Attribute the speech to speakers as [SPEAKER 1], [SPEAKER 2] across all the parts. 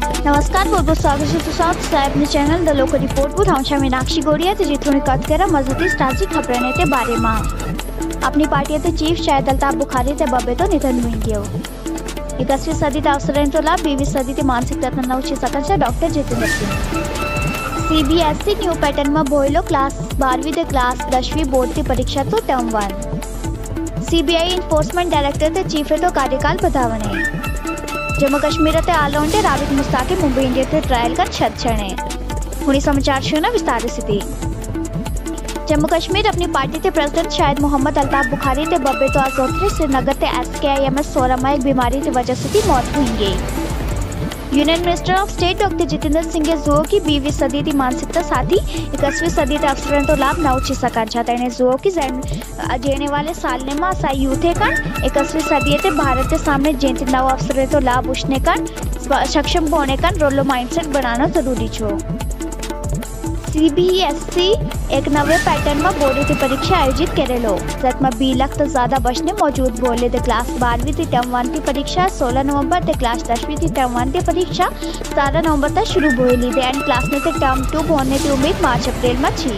[SPEAKER 1] नमस्कार, बहुत बहुत स्वागत है तुझे अपने चैनल द लोकल रिपोर्ट पर हांव मीनाक्षी गोड़िया ते जिथून कत करा मजहती ताजी खबरें ते बारे में। अपनी पार्टी ते चीफ शायद अल्ताफ बुखारी ते बब्बे तो निधन हुई गयो। 21वीं सदी ते अवसरें तो लाभ 20वीं सदी ते मानसिकता नवची सकन doctor Jitendra Singh. CBSE new pattern में भोयलो क्लास 12वीं ते क्लास 10वीं बोर्ड की परीक्षा तो टर्म 1। CBI इन्फोर्समेंट डायरेक्टर ते चीफ तो कार्यकाल बधावने। जम्मू कश्मीर ते ऑलराउंडर आबिद मुश्ताक मुंबई इंडियंस ते ट्रायल कर छणे। हुनी समाचार शुरू विस्तार स्थिति। जम्मू कश्मीर अपनी पार्टी के प्रेसिडेंट शायद मोहम्मद अल्ताफ बुखारी ते बब्बे तो आज चौथे श्रीनगर ते SKIMS सोरा में एक बीमारी की वजह से मौत हुई गई। Union minister of state doctor Jitendra Singh जुओ की 20वीं सदी की मानसिकता साथी 21वीं सदी के अवसरों तो लाभ न उची सकांचा तेने जुओ की जेने वाले साल ने मां सा यूथे का 21वीं सदी के भारत के सामने जेंति नव अवसरों तो लाभ उठने का सक्षम होने का रोलो माइंडसेट बनाना जरूरी छो। CBSE एक नवे पैटर्न में बोर्ड की परीक्षा आयोजित करेलो, जिसमें 20 लाख तो ज्यादा बचने मौजूद बोले थे। क्लास 12वीं की टर्म 1 की परीक्षा 16 नवंबर ते क्लास 10वीं की टर्म 1 की परीक्षा 17 नवंबर तक शुरू होली थे एंड क्लास में टर्म 2 होने की उम्मीद मार्च अप्रैल में थी।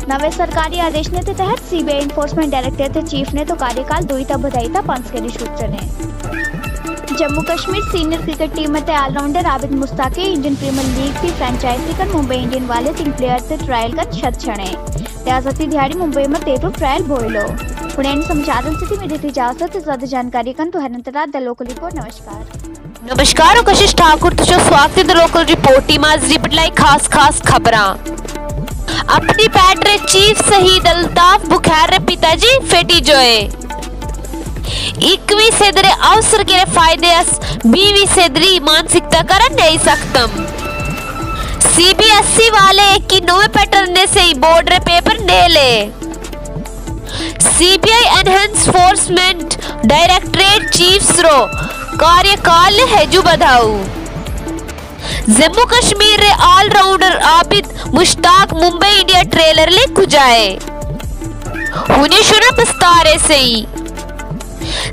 [SPEAKER 1] नवे सरकारी आदेश ने तहत CBI इन्फोर्समेंट डायरेक्टर ते चीफ ने तो कार्यकाल 2 तक बधाई था 5 के सूत्र ने। Jammu Kashmir senior cricket team में allrounder Abid Mushtaq Indian Premier League की फ्रेंचाइजी कर मुंबई इंडियन वाले 3 प्लेयर से ट्रायल कर छणे। त्याजती दिहाड़ी मुंबई में तेरो ट्रायल भोयलो। पुणे समाचार स्थिति में देती इजाजत ज्यादा जानकारी कन तो हरंतरा द लोकल रिपोर्ट।
[SPEAKER 2] नमस्कार कशिश ठाकुर तुझो स्वागत है द लोकल रिपोर्ट टीम आज रिपोर्ट खास खबरां। अपनी पैटरे चीफ शहीद अल्ताफ बुखारी पिताजी फेटी जोए 21वीं सदरे अवसर के फायदे 20वीं सदरी मानसिकता कर नहीं सकतम। CBSE वाले की नवे पैटर्न से बोर्ड रे पेपर ने ले। CBI एनफोर्समेंट डायरेक्टरेट चीफ रो कार्यकाल हेजू बधाऊ। जम्मू कश्मीर रे ऑलराउंडर आबिद मुश्ताक मुंबई इंडिया ट्रेलर ले कुजाए। हुने शुरू विस्तारे से ही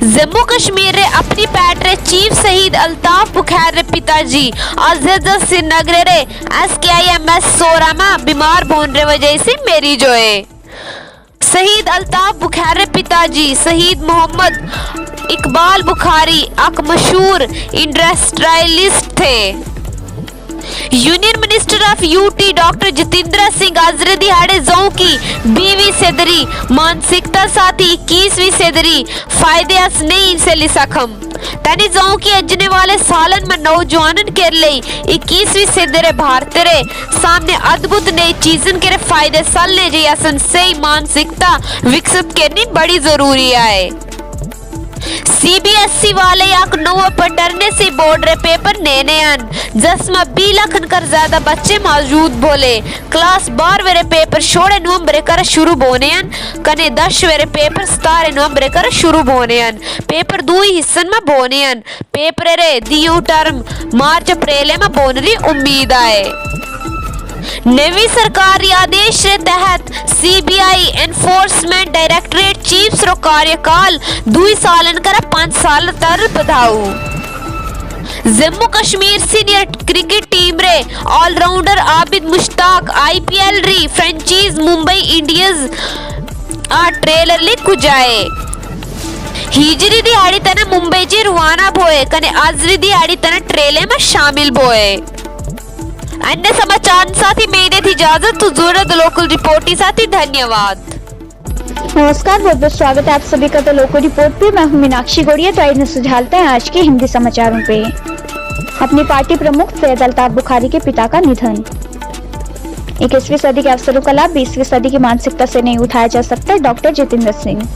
[SPEAKER 2] जम्मू कश्मीर रे अपनी पैटरे चीफ शहीद अल्ताफ बुखारी पिताजी आज श्रीनगर रे SKIMS सोरा में बीमार होने वजह से मेरी जोए। शहीद अल्ताफ बुखारी पिताजी शहीद मोहम्मद इकबाल बुखारी एक मशहूर इंडस्ट्रियलिस्ट थे। Union minister of UT doctor Jitendra Singh आजरे दिहाड़े जौ की 20वीं सदरी मानसिकता साथी 21वीं सदरी फायदे नहीं से ली सकम। तनी जौ की अजने वाले सालन में नौजवानन के लिए 21वीं सदरे भारत रे सामने अद्भुत नई चीजन के फायदे सलने जी असन सही मानसिकता विकसित करनी बड़ी जरूरी है। CBSE वाले एक नवा पढ़ने से बोर्ड रे पेपर नेने अन जिसमें 20 लाख कर ज्यादा बच्चे मौजूद बोले। क्लास 12 रे पेपर 16 नवंबर कर शुरू होने अन कने 10 रे पेपर 17 नवंबर कर शुरू होने अन। पेपर 2 हिस्सन में बोने अन। पेपर रे दियो टर्म मार्च अप्रैल में बोने री उम्मीद है। नवी सरकारी आदेश के तहत CBI एनफोर्समेंट डायरेक्टरेट चीफ रो कार्यकाल 2 सालन कर 5 साल तर बधाऊ। Jammu Kashmir senior cricket team रे ऑलराउंडर आबिद मुश्ताक IPL री फ्रेंचाइज मुंबई इंडियंस ट्रेलर ले कुजाए। हिजरी दिहाड़ी तना मुंबई जी रवाना भोए कने आजरी दिहाड़ी तना ट्रेलर में शामिल भोए। अन्य समाचार साथी मेरे थी इजाजत तो जरूरत लोकल रिपोर्ट की साथी धन्यवाद।
[SPEAKER 1] नमस्कार, बहुत बहुत स्वागत है आप सभी का तो लोकल रिपोर्ट पे। मैं हूं मीनाक्षी गोड़िया। तो आइए सुझाते हैं आज के हिंदी समाचारों पे। अपनी पार्टी प्रमुख सैयद अल्ताफ बुखारी के पिता का निधन। 21वीं सदी के अवसरों का लाभ 20वीं सदी की मानसिकता से नहीं उठाया जा सकता, doctor Jitendra Singh.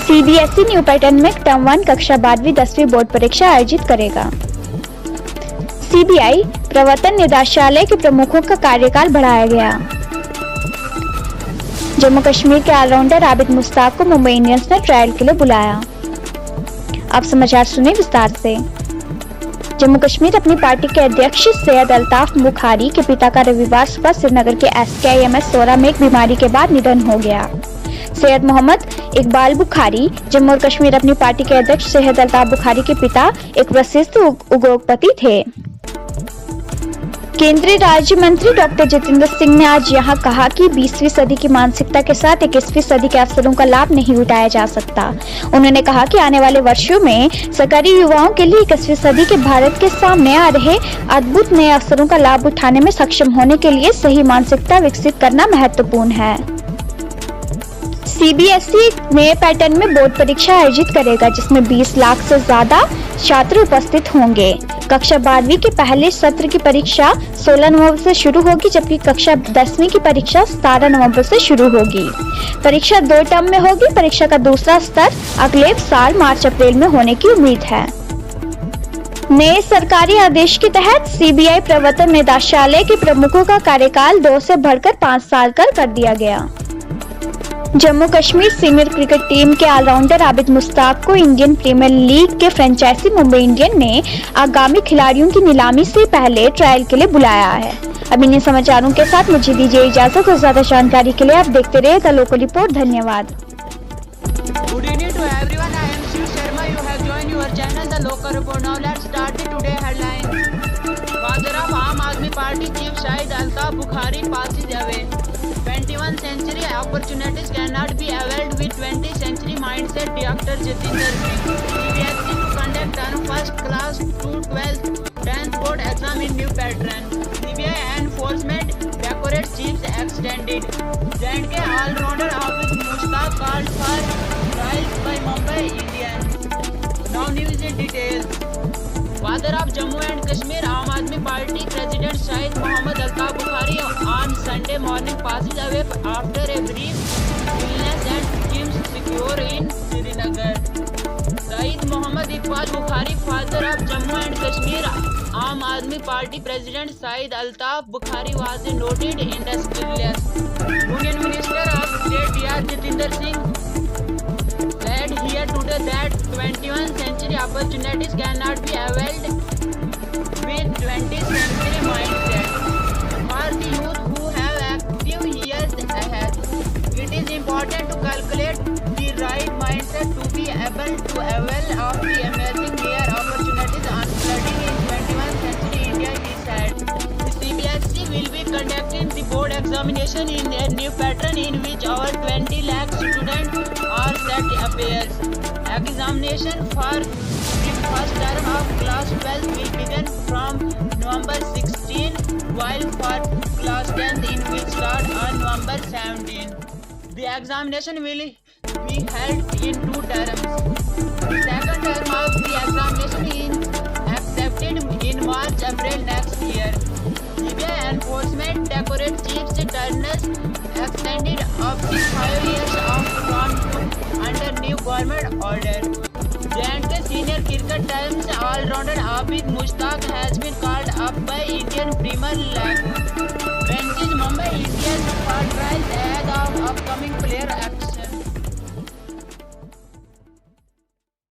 [SPEAKER 1] CBSE new pattern में टर्म 1 कक्षा 12वीं 10वीं बोर्ड परीक्षा आयोजित करेगा। CBI प्रवर्तन निदेशालय के प्रमुखों का कार्यकाल बढ़ाया गया। जम्मू कश्मीर के ऑलराउंडर आबिद मुश्ताक को मुंबई इंडियंस ने ट्रायल के लिए बुलाया। अब समाचार सुने विस्तार से। जम्मू कश्मीर अपनी पार्टी के अध्यक्ष सैयद अल्ताफ बुखारी के पिता का रविवार सुबह श्रीनगर के SKIMS सोरा में एक बीमारी के बाद निधन हो गया। सैयद मोहम्मद इकबाल बुखारी जम्मू और कश्मीर अपनी पार्टी के अध्यक्ष सैयद अल्ताफ बुखारी के पिता एक प्रसिद्ध उद्योगपति थे। केंद्रीय राज्य मंत्री डॉक्टर जितेंद्र सिंह ने आज यहां कहा कि 20वीं सदी की मानसिकता के साथ 21वीं सदी के अवसरों का लाभ नहीं उठाया जा सकता। उन्होंने कहा कि आने वाले वर्षों में सरकारी युवाओं के लिए 21वीं सदी के भारत के सामने आ रहे अद्भुत नए अवसरों का लाभ उठाने में सक्षम होने के लिए सही मानसिकता विकसित करना महत्वपूर्ण है। सीबीएसई नए पैटर्न में बोर्ड परीक्षा आयोजित करेगा जिसमें 20 लाख से ज्यादा छात्र उपस्थित होंगे। कक्षा 12वीं के पहले सत्र की परीक्षा 16 नवंबर से शुरू होगी जबकि कक्षा 10वीं की परीक्षा 17 नवंबर से शुरू होगी। परीक्षा 2 टर्म में होगी। परीक्षा का दूसरा स्तर अगले साल मार्च अप्रैल में होने की उम्मीद है। नए सरकारी आदेश के तहत सीबीआई प्रवर्तन निदेशालय के प्रमुखों का कार्यकाल 2 से बढ़कर 5 साल कर दिया गया। Jammu Kashmir senior cricket team के ऑलराउंडर आबिद मुश्ताक को इंडियन प्रीमियर लीग के फ्रेंचाइजी मुंबई इंडियन ने आगामी खिलाड़ियों की नीलामी से पहले ट्रायल के लिए बुलाया है। अब इन समाचारों के साथ मुझे दीजिए इजाजत और ज्यादा जानकारी के लिए आप देखते रहिए द लोकल रिपोर्ट। धन्यवाद।
[SPEAKER 3] Good evening to everyone. I am Shiv Sharma. You have joined your channel, The Local Report. Now let's start the today headline. Father of Aam Aadmi Party Chief Shahid Altaf Bukhari passes away. 21st century opportunities cannot be availed with 20th century mindset. Dr. Jitendra Singh. CBSE to conduct on first class to 12th 10th board exam in new pattern. CBI enforcement decorate chiefs extended. J&K all-rounder Abid Mushtaq called for trials by Mumbai Indians. Now news in details. Father of Jammu and Kashmir Aam Aadmi Party President Shahid Mohammad Altaf Bukhari on Sunday morning passes away after a brief illness and became secure in Srinagar. Shahid Mohammad Iqbal Bukhari, father of Jammu and Kashmir Aam Aadmi Party President Shahid Altaf Bukhari, was a noted industrialist. Union Minister of State Dr. Jitendra Singh said here today that 21st century opportunities cannot be availed with 20th century mindset. For the youth who have active years ahead, it is important to calculate the right mindset to be able to avail of the amazing rare opportunities unfolding in 21st century India, he said. The CBSE will be conducting the board examination in a new pattern in which over 20 lakh students are set appears. Examination for the first term of class 12 will begin from November 16, while for class 10 it will start on November 17. The examination will be held in 2 terms. The second term of the examination is accepted in March-April next year. CBI enforcement decorate chiefs terms extended up to 5 years of term under new government order. J&K senior cricket team's all-rounder Abid Mushtaq has been called up by Indian Premier League franchise Mumbai Indians for trials ahead of upcoming player action.